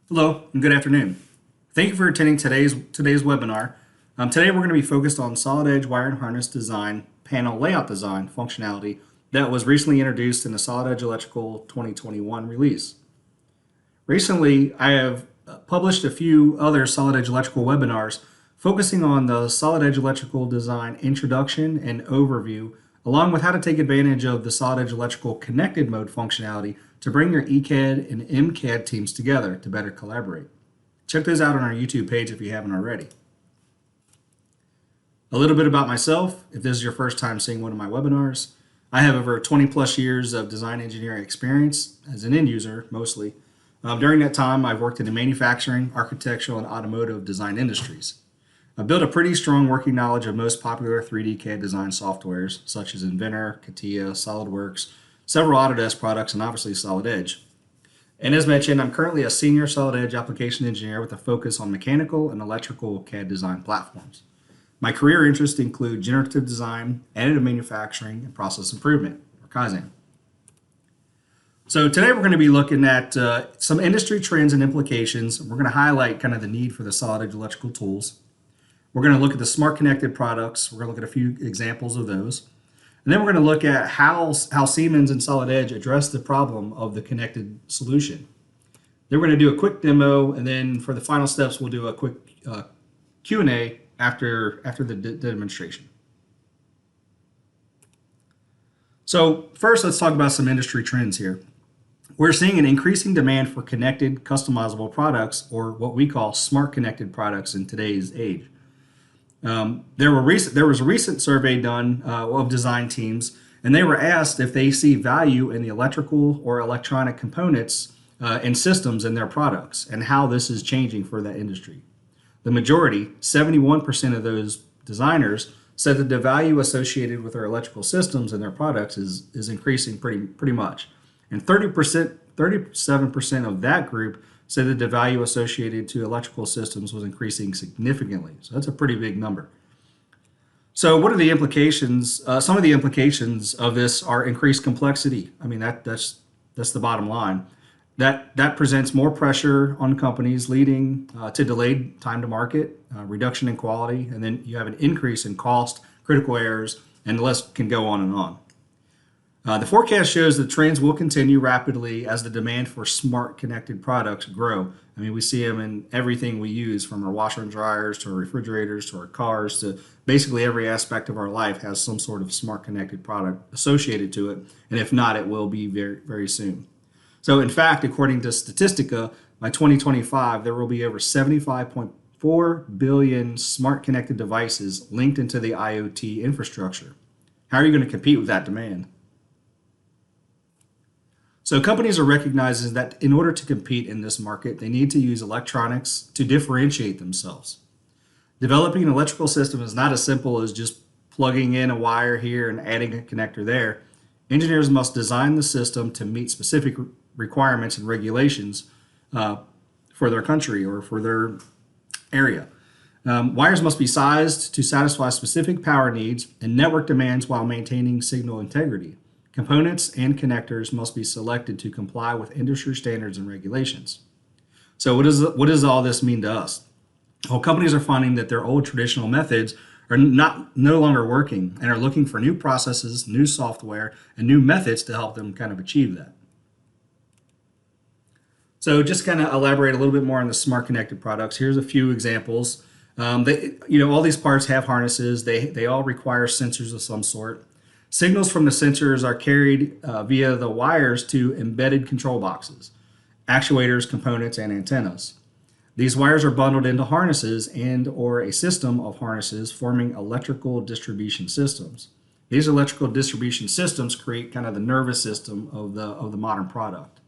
Hello and good afternoon. Thank you for attending today's webinar. Today we're going to be focused on solid edge wire and harness design, panel layout design functionality that was recently introduced in the Solid Edge Electrical 2021 release. Recently, I have published a few other solid edge electrical webinars focusing on the solid edge electrical design introduction and overview, along with how to take advantage of the solid edge electrical connected mode functionality to bring your ECAD and MCAD teams together to better collaborate. Check those out on our YouTube page if you haven't already. A little bit about myself, if this is your first time seeing one of my webinars. I have over 20 plus years of design engineering experience as an end user mostly. During that time, I've worked in the manufacturing, architectural, and automotive design industries. I've built a pretty strong working knowledge of most popular 3D CAD design softwares such as Inventor, CATIA, SolidWorks, several Autodesk products, and obviously Solid Edge. And as mentioned, I'm currently a senior Solid Edge application engineer with a focus on mechanical and electrical CAD design platforms. My career interests include generative design, additive manufacturing, and process improvement, or Kaizen. So today we're going to be looking at some industry trends and implications. We're going to highlight kind of the need for the solid edge electrical tools. We're going to look at the smart connected products. We're going to look at a few examples of those. And then we're going to look at how Siemens and Solid Edge address the problem of the connected solution. Then we're going to do a quick demo, and then for the final steps, we'll do a quick Q&A after the demonstration. So first, let's talk about some industry trends here. We're seeing an increasing demand for connected, customizable products, or what we call smart connected products in today's age. There was a recent survey done of design teams, and they were asked if they see value in the electrical or electronic components and systems in their products, and how this is changing for that industry. The majority, 71% of those designers, said that the value associated with their electrical systems and their products is increasing pretty much. And 37% of that group said that the value associated to electrical systems was increasing significantly. So that's a pretty big number. So what are the implications? Some of the implications of this are increased complexity. I mean, that's the bottom line. That presents more pressure on companies, leading to delayed time to market, reduction in quality, and then you have an increase in cost, critical errors, and the list can go on and on. The forecast shows that trends will continue rapidly as the demand for smart connected products grow. I mean, we see them in everything we use, from our washer and dryers to our refrigerators to our cars, to basically every aspect of our life has some sort of smart connected product associated to it. And if not, it will be very, very soon. So in fact, according to Statistica, by 2025, there will be over 75.4 billion smart connected devices linked into the IoT infrastructure. How are you going to compete with that demand? So companies are recognizing that in order to compete in this market, they need to use electronics to differentiate themselves. Developing an electrical system is not as simple as just plugging in a wire here and adding a connector there. Engineers must design the system to meet specific requirements and regulations for their country or for their area. Wires must be sized to satisfy specific power needs and network demands while maintaining signal integrity. Components and connectors must be selected to comply with industry standards and regulations. So what does all this mean to us? Well, companies are finding that their old traditional methods are no longer working and are looking for new processes, new software, and new methods to help them kind of achieve that. So just kind of elaborate a little bit more on the smart connected products. Here's a few examples. All these parts have harnesses. They all require sensors of some sort. Signals from the sensors are carried via the wires to embedded control boxes, actuators, components, and antennas. These wires are bundled into harnesses and/or a system of harnesses, forming electrical distribution systems. These electrical distribution systems create kind of the nervous system of the modern product.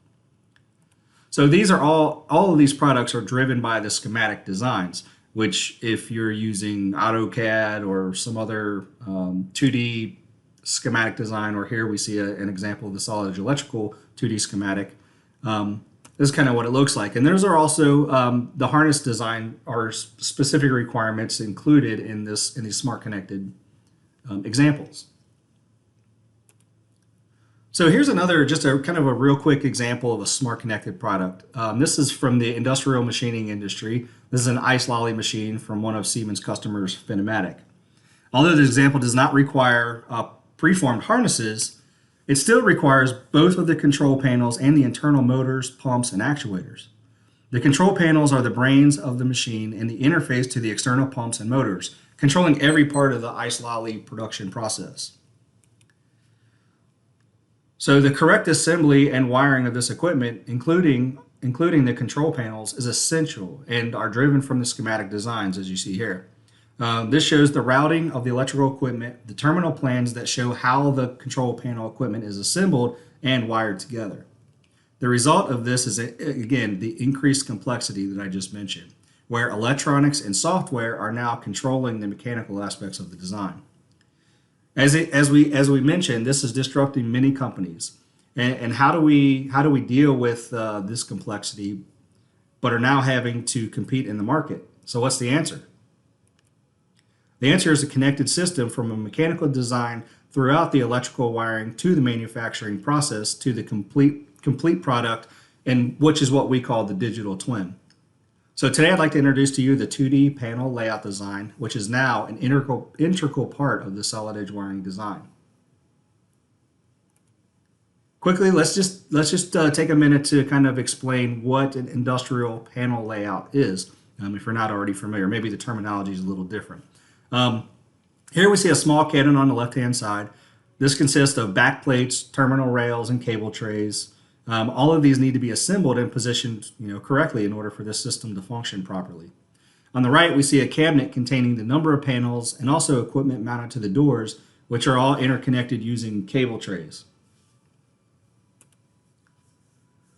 So these are all of these products are driven by the schematic designs, which if you're using AutoCAD or some other 2D schematic design, or here we see an example of the solid edge electrical 2D schematic. This is kind of what it looks like. And those are also the harness design are specific requirements included in these smart connected examples. So here's another, just a kind of a real quick example of a smart connected product. This is from the industrial machining industry. This is an ice lolly machine from one of Siemens' customers, Finematic. Although this example does not require preformed harnesses, it still requires both of the control panels and the internal motors, pumps, and actuators. The control panels are the brains of the machine and the interface to the external pumps and motors, controlling every part of the ice lolly production process. So the correct assembly and wiring of this equipment, including the control panels, is essential and are driven from the schematic designs, as you see here. This shows the routing of the electrical equipment, the terminal plans that show how the control panel equipment is assembled and wired together. The result of this is, again, the increased complexity that I just mentioned, where electronics and software are now controlling the mechanical aspects of the design. As we mentioned, this is disrupting many companies. And how do we deal with this complexity, but are now having to compete in the market? So what's the answer? The answer is a connected system from a mechanical design throughout the electrical wiring to the manufacturing process to the complete product, and which is what we call the digital twin. So today I'd like to introduce to you the 2D panel layout design, which is now an integral part of the solid edge wiring design. Quickly, let's just take a minute to kind of explain what an industrial panel layout is, if you're not already familiar. Maybe the terminology is a little different. Here we see a small cabinet on the left-hand side. This consists of back plates, terminal rails, and cable trays. All of these need to be assembled and positioned, correctly in order for this system to function properly. On the right, we see a cabinet containing the number of panels and also equipment mounted to the doors, which are all interconnected using cable trays.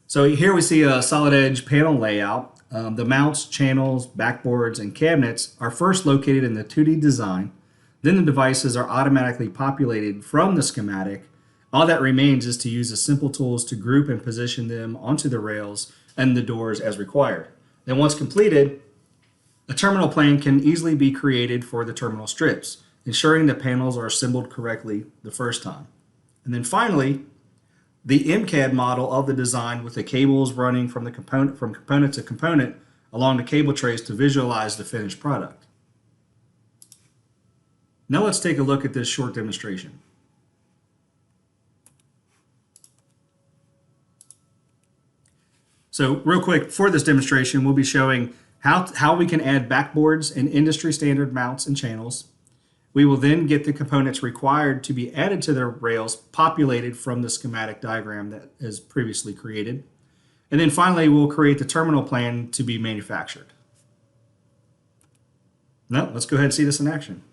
So here we see a solid edge panel layout. The mounts, channels, backboards, and cabinets are first located in the 2D design. Then the devices are automatically populated from the schematic. All that remains is to use the simple tools to group and position them onto the rails and the doors as required. Then once completed, a terminal plan can easily be created for the terminal strips, ensuring the panels are assembled correctly the first time. And then finally, the MCAD model of the design with the cables running from component to component along the cable trays to visualize the finished product. Now let's take a look at this short demonstration. So real quick, for this demonstration, we'll be showing how we can add backboards and industry standard mounts and channels. We will then get the components required to be added to the rails populated from the schematic diagram that is previously created. And then finally, we'll create the terminal plan to be manufactured. Now, let's go ahead and see this in action.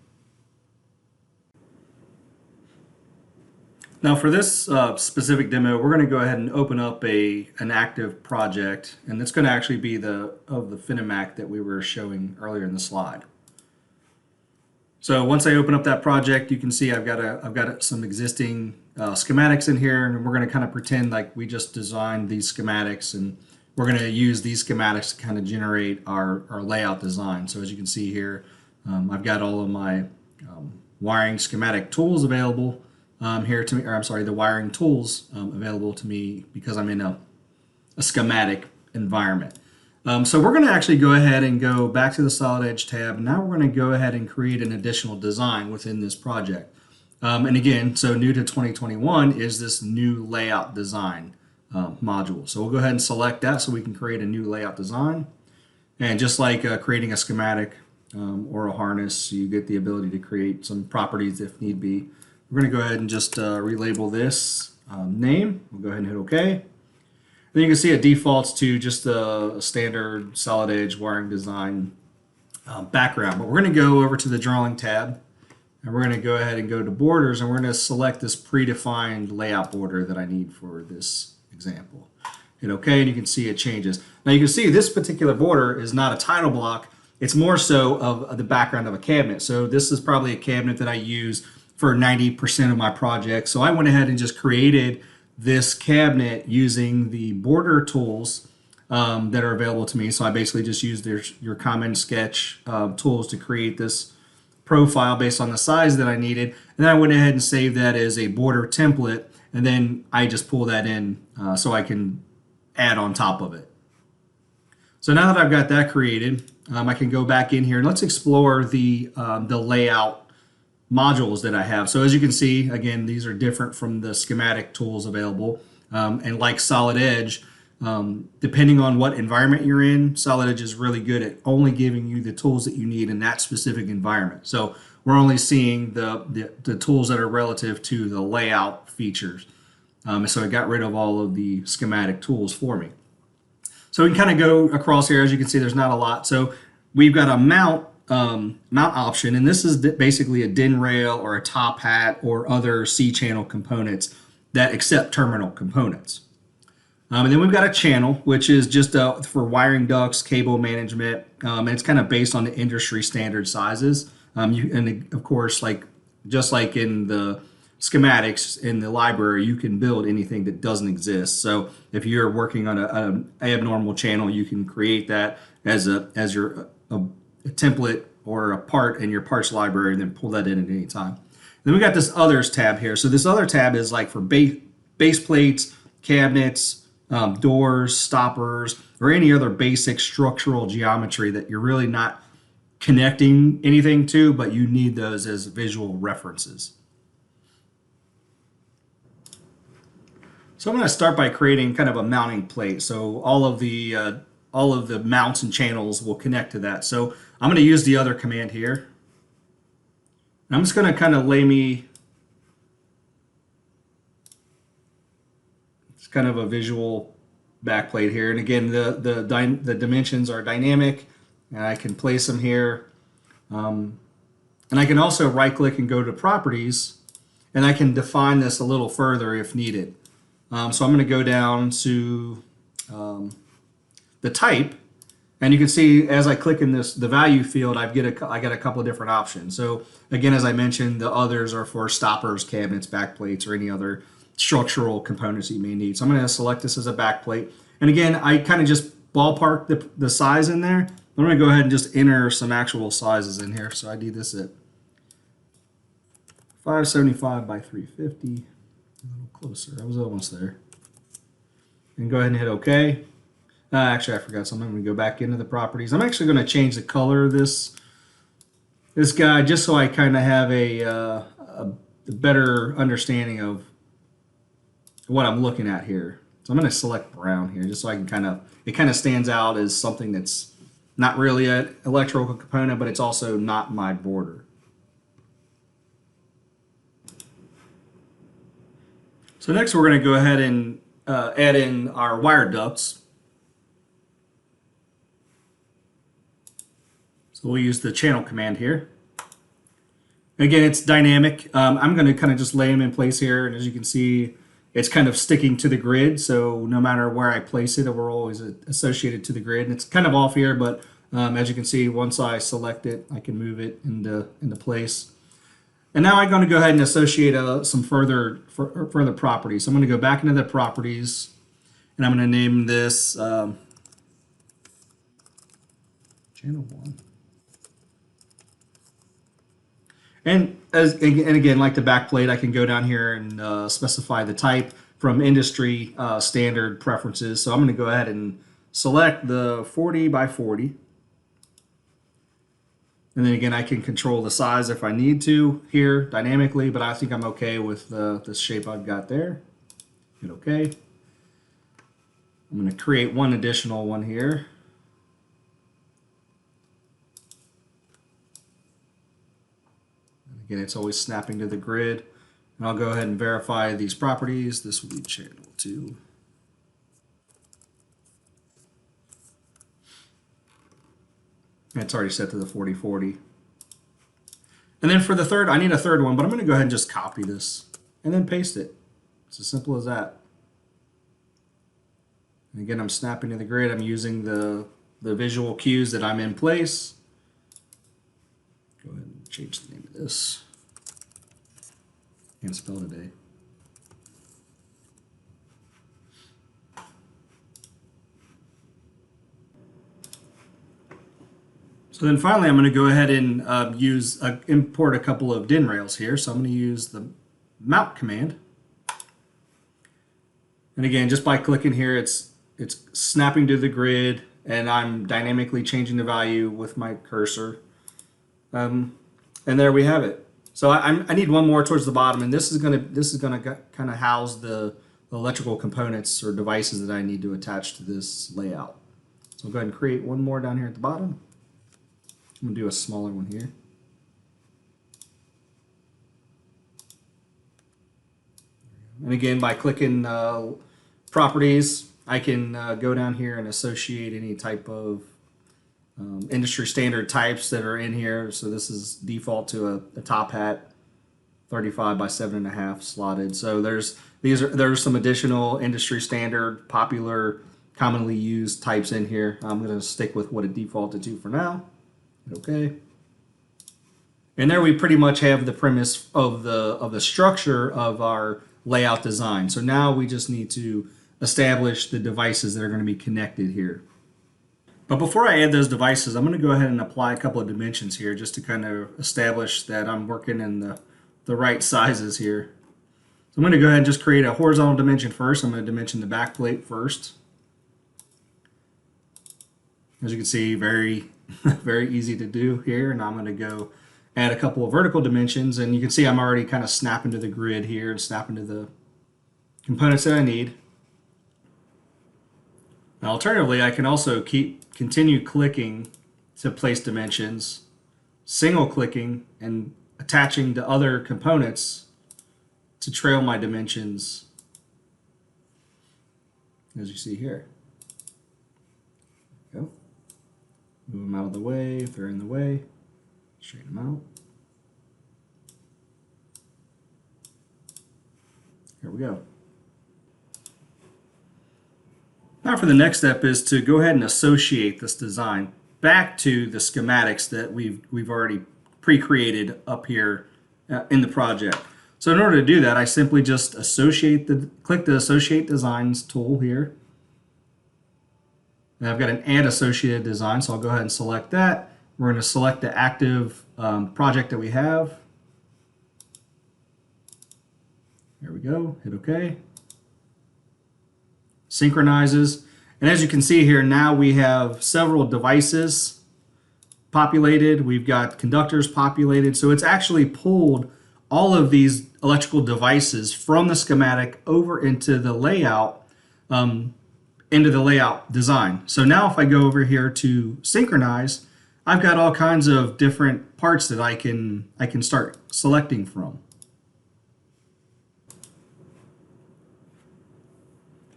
Now for this specific demo, we're going to go ahead and open up an active project, and it's going to actually be the Finematic that we were showing earlier in the slide. So once I open up that project, you can see I've got some existing schematics in here, and we're going to kind of pretend like we just designed these schematics, and we're going to use these schematics to kind of generate our layout design. So as you can see here, I've got all of my wiring schematic tools available here to me, or I'm sorry, the wiring tools available to me because I'm in a schematic environment. So we're going to actually go ahead and go back to the Solid Edge tab. Now we're going to go ahead and create an additional design within this project. And again, so new to 2021 is this new layout design module. So we'll go ahead and select that so we can create a new layout design. And just like creating a schematic or a harness, you get the ability to create some properties if need be. We're going to go ahead and just relabel this name. We'll go ahead and hit OK. Then you can see it defaults to just a standard solid edge wiring design background. But we're going to go over to the drawing tab, and we're going to go ahead and go to borders, and we're going to select this predefined layout border that I need for this example. Hit OK, and you can see it changes. Now you can see this particular border is not a title block. It's more so of the background of a cabinet. So this is probably a cabinet that I use for 90% of my projects. So I went ahead and just created this cabinet using the border tools that are available to me. So I basically just used your common sketch tools to create this profile based on the size that I needed. And then I went ahead and saved that as a border template. and then I just pull that in so I can add on top of it. So now that I've got that created, I can go back in here and let's explore the layout modules that I have. So as you can see, again, these are different from the schematic tools available. And like Solid Edge, depending on what environment you're in, Solid Edge is really good at only giving you the tools that you need in that specific environment. So we're only seeing the tools that are relative to the layout features. So it got rid of all of the schematic tools for me. So we can kind of go across here. As you can see, there's not a lot. So we've got a mount option, and this is basically a DIN rail or a top hat or other C-channel components that accept terminal components. And then we've got a channel, which is just for wiring ducts, cable management, and it's kind of based on the industry standard sizes. And of course, just like in the schematics in the library, you can build anything that doesn't exist. So if you're working on an abnormal channel, you can create that as a template or a part in your parts library, and then pull that in at any time. Then we got this others tab here. So this other tab is like for base plates, cabinets, doors, stoppers, or any other basic structural geometry that you're really not connecting anything to, but you need those as visual references. So I'm going to start by creating kind of a mounting plate. So all of the mounts and channels will connect to that. So I'm going to use the other command here. I'm just going to kind of it's kind of a visual backplate here. And again, the dimensions are dynamic, and I can place them here. And I can also right click and go to properties, and I can define this a little further if needed. So I'm going to go down to the type, and you can see as I click in the value field, I get a couple of different options. So again, as I mentioned, the others are for stoppers, cabinets, backplates, or any other structural components that you may need. So I'm going to select this as a backplate, and again, I kind of just ballpark the size in there. I'm going to go ahead and just enter some actual sizes in here. So I do this at 575 by 350. A little closer. I was almost there. And go ahead and hit OK. Actually, I forgot something. I'm going to go back into the properties. I'm actually going to change the color of this guy just so I kind of have a better understanding of what I'm looking at here. So I'm going to select brown here just so I can it kind of stands out as something that's not really an electrical component, but it's also not my border. So next we're going to go ahead and add in our wire ducts. So we'll use the channel command here. Again, it's dynamic. I'm going to kind of just lay them in place here, and as you can see, it's kind of sticking to the grid, so no matter where I place it, we're always associated to the grid. And it's kind of off here, but as you can see, once I select it, I can move it into place. And now I'm going to go ahead and associate some further properties. So I'm going to go back into the properties, and I'm going to name this channel 1. And again, like the backplate, I can go down here and specify the type from industry standard preferences. So I'm going to go ahead and select the 40 by 40. And then again, I can control the size if I need to here dynamically, but I think I'm okay with the shape I've got there. Hit OK. I'm going to create one additional one here. Again, it's always snapping to the grid. And I'll go ahead and verify these properties. This will be channel 2. And it's already set to the 40/40. And then for the third, I need a third one, but I'm going to go ahead and just copy this and then paste it. It's as simple as that. And again, I'm snapping to the grid. I'm using the visual cues that I'm in place. Go ahead and change the name of this. Can't spell today. So then finally, I'm going to go ahead and import a couple of DIN rails here. So I'm going to use the mount command. And again, just by clicking here, it's snapping to the grid, and I'm dynamically changing the value with my cursor. And there we have it. So I need one more towards the bottom, and this is gonna kind of house the electrical components or devices that I need to attach to this layout. So I'll go ahead and create one more down here at the bottom. I'm gonna do a smaller one here. And again, by clicking properties, I can go down here and associate any type of industry standard types that are in here. So this is default to a top hat, 35 by 7.5 slotted. So there's some additional industry standard, popular, commonly used types in here. I'm going to stick with what it defaulted to for now. Okay. And there we pretty much have the premise of the structure of our layout design. So now we just need to establish the devices that are going to be connected here. But before I add those devices, I'm going to go ahead and apply a couple of dimensions here just to kind of establish that I'm working in the right sizes here. So I'm going to go ahead and just create a horizontal dimension first. I'm going to dimension the back plate first. As you can see, very, very easy to do here. And I'm going to go add a couple of vertical dimensions. And you can see I'm already kind of snapping to the grid here and snapping to the components that I need. Now, alternatively, I can also continue clicking to place dimensions, single clicking and attaching to other components to trail my dimensions, as you see here. There we go. Move them out of the way if they're in the way. Straighten them out. Here we go. Now for the next step is to go ahead and associate this design back to the schematics that we've already pre-created up here in the project. So in order to do that, I simply just click the Associate Designs tool here. And I've got an Add Associated Design, so I'll go ahead and select that. We're going to select the active project that we have. There we go, hit OK. Synchronizes. And as you can see here, now we have several devices populated. We've got conductors populated. So it's actually pulled all of these electrical devices from the schematic over into the layout design. So now if I go over here to Synchronize, I've got all kinds of different parts that I can start selecting from.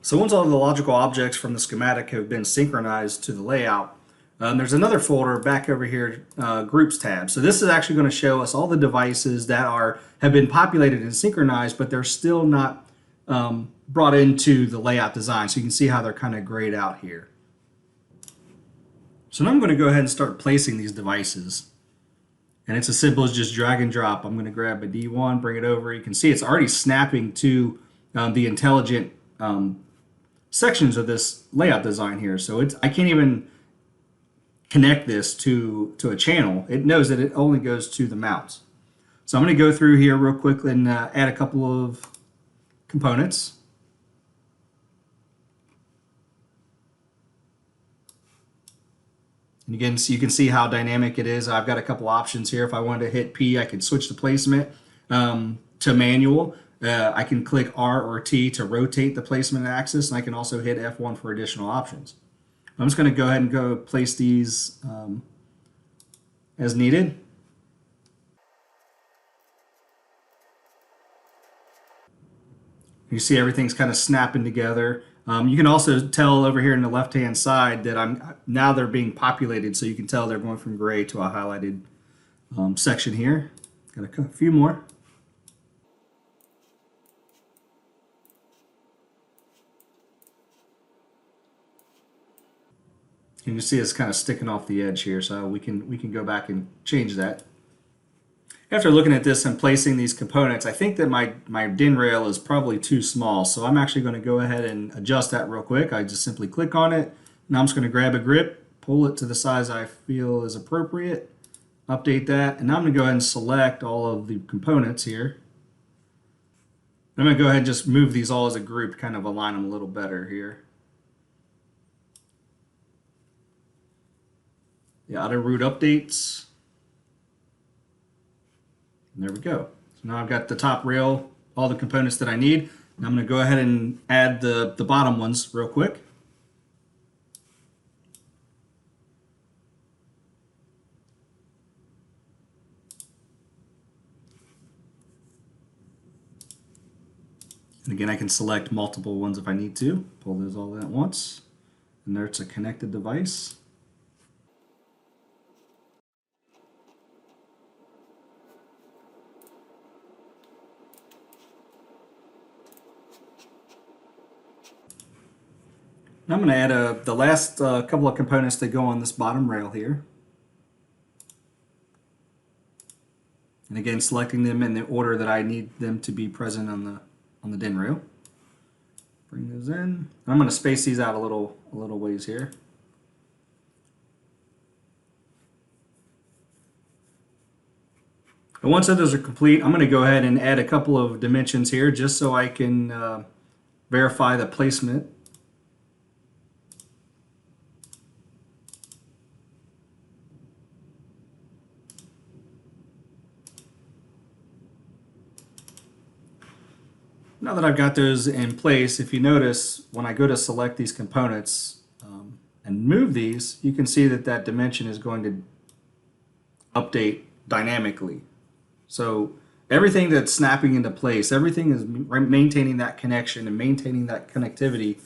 So once all of the logical objects from the schematic have been synchronized to the layout, there's another folder back over here, Groups tab. So this is actually going to show us all the devices that have been populated and synchronized, but they're still not brought into the layout design. So you can see how they're kind of grayed out here. So now I'm going to go ahead and start placing these devices. And it's as simple as just drag and drop. I'm going to grab a D1, bring it over. You can see it's already snapping to the intelligent sections of this layout design here. So I can't even connect this to a channel. It knows that it only goes to the mounts. So I'm going to go through here real quickly and add a couple of components. And again, so you can see how dynamic it is. I've got a couple options here. If I wanted to hit P, I could switch the placement to manual. I can click R or T to rotate the placement axis, and I can also hit F1 for additional options. I'm just going to go ahead and place these as needed. You see everything's kind of snapping together. You can also tell over here in the left-hand side that now they're being populated, so you can tell they're going from gray to a highlighted section here. Got a few more. You can see it's kind of sticking off the edge here, so we can go back and change that. After looking at this and placing these components, I think that my DIN rail is probably too small, so I'm actually going to go ahead and adjust that real quick. I just simply click on it. Now I'm just going to grab a grip, pull it to the size I feel is appropriate, update that, and now I'm going to go ahead and select all of the components here. I'm going to go ahead and just move these all as a group, kind of align them a little better here. The auto route updates. And there we go. So now I've got the top rail, all the components that I need. And I'm going to go ahead and add the bottom ones real quick. And again, I can select multiple ones if I need to. Pull those all in at once. And there's a connected device. And I'm going to add the last couple of components that go on this bottom rail here. And again, selecting them in the order that I need them to be present on the DIN rail. Bring those in. And I'm going to space these out a little ways here. And once those are complete, I'm going to go ahead and add a couple of dimensions here just so I can verify the placement. Now that I've got those in place, if you notice, when I go to select these components and move these, you can see that that dimension is going to update dynamically. So everything that's snapping into place, everything is maintaining that connection and maintaining that connectivity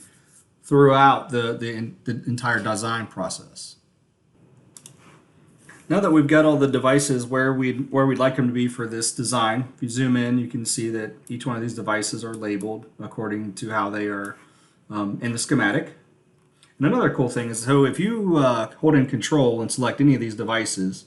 throughout the entire design process. Now that we've got all the devices where we'd like them to be for this design, if you zoom in, you can see that each one of these devices are labeled according to how they are in the schematic. And another cool thing is, so if you hold in control and select any of these devices,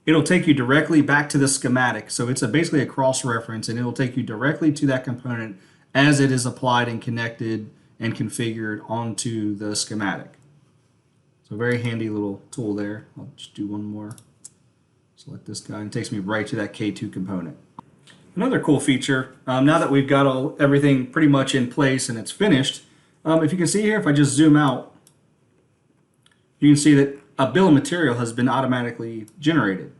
it'll take you directly back to the schematic. So it's basically a cross-reference, and it'll take you directly to that component as it is applied and connected and configured onto the schematic. So very handy little tool there. I'll just do one more. Select this guy, and it takes me right to that K2 component. Another cool feature, now that we've got everything pretty much in place and it's finished, if you can see here, if I just zoom out, you can see that a bill of material has been automatically generated.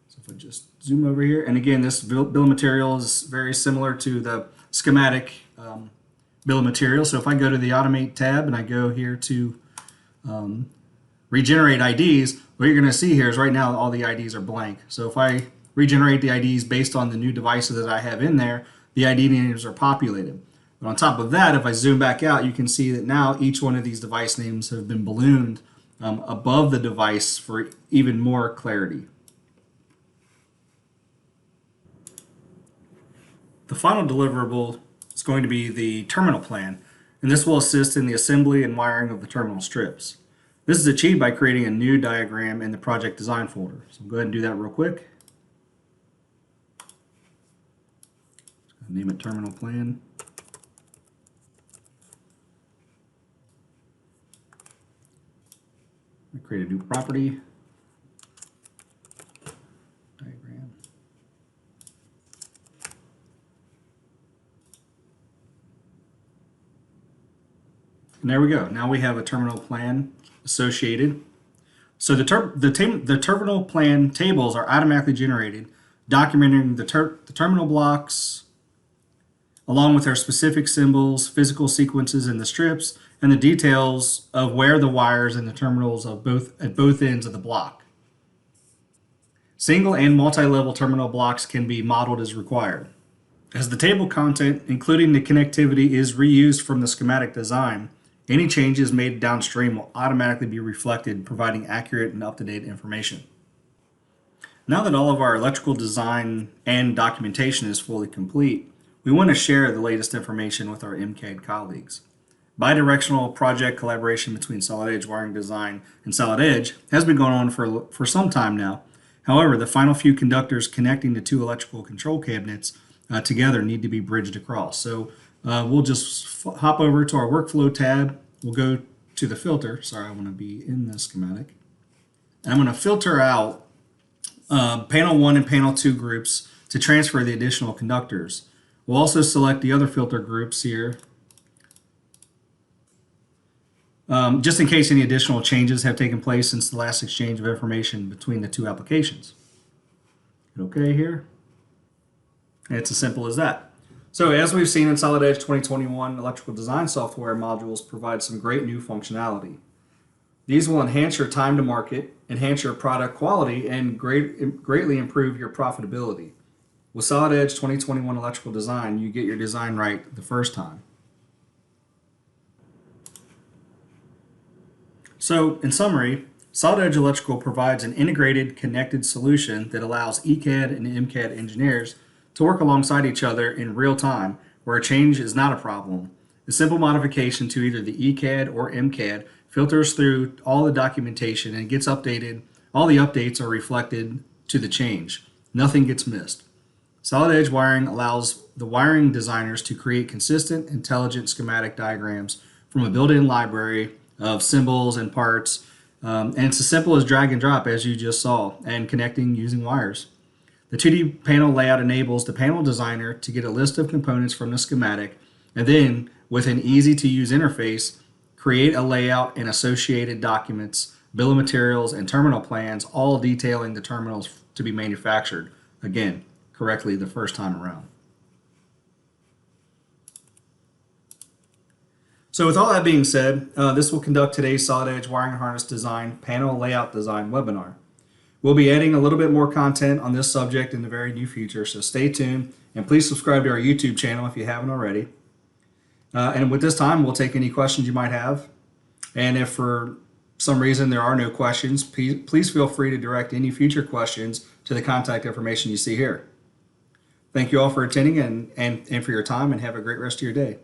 So if I just zoom over here, and again, this bill of material is very similar to the schematic bill of material. So if I go to the Automate tab and I go here to regenerate IDs, what you're going to see here is right now all the IDs are blank. So if I regenerate the IDs based on the new devices that I have in there, the ID names are populated. But on top of that, if I zoom back out, you can see that now each one of these device names have been ballooned above the device for even more clarity. The final deliverable is going to be the terminal plan, and this will assist in the assembly and wiring of the terminal strips. This is achieved by creating a new diagram in the project design folder. So I'll go ahead and do that real quick. Name it terminal plan. Create a new property. Diagram. And there we go. Now we have a terminal plan associated. So the terminal plan tables are automatically generated, documenting the terminal blocks, along with their specific symbols, physical sequences in the strips, and the details of where the wires and the terminals at both ends of the block. Single and multi-level terminal blocks can be modeled as required. As the table content, including the connectivity, is reused from the schematic design, any changes made downstream will automatically be reflected, providing accurate and up-to-date information. Now that all of our electrical design and documentation is fully complete, we want to share the latest information with our MCAD colleagues. Bidirectional project collaboration between Solid Edge Wiring Design and Solid Edge has been going on for some time now. However, the final few conductors connecting the two electrical control cabinets together need to be bridged across. So we'll just hop over to our workflow tab. We'll go to the filter. Sorry, I want to be in the schematic. And I'm going to filter out panel 1 and panel 2 groups to transfer the additional conductors. We'll also select the other filter groups here, just in case any additional changes have taken place since the last exchange of information between the two applications. Hit OK here. And it's as simple as that. So as we've seen in Solid Edge 2021, electrical design software modules provide some great new functionality. These will enhance your time to market, enhance your product quality, and greatly improve your profitability. With Solid Edge 2021 electrical design, you get your design right the first time. So, in summary, Solid Edge Electrical provides an integrated, connected solution that allows ECAD and MCAD engineers to work alongside each other in real time, where a change is not a problem. A simple modification to either the ECAD or MCAD filters through all the documentation and gets updated. All the updates are reflected to the change. Nothing gets missed. Solid Edge wiring allows the wiring designers to create consistent, intelligent schematic diagrams from a built-in library of symbols and parts, and it's as simple as drag and drop, as you just saw, and connecting using wires. The 2D panel layout enables the panel designer to get a list of components from the schematic, and then with an easy-to-use interface, create a layout and associated documents, bill of materials, and terminal plans, all detailing the terminals to be manufactured, again, correctly the first time around. So with all that being said, this will conduct today's Solid Edge wiring and harness design panel layout design webinar. We'll be adding a little bit more content on this subject in the very near future, so stay tuned and please subscribe to our YouTube channel if you haven't already. And with this time, we'll take any questions you might have. And if for some reason there are no questions, please feel free to direct any future questions to the contact information you see here. Thank you all for attending and for your time, and have a great rest of your day.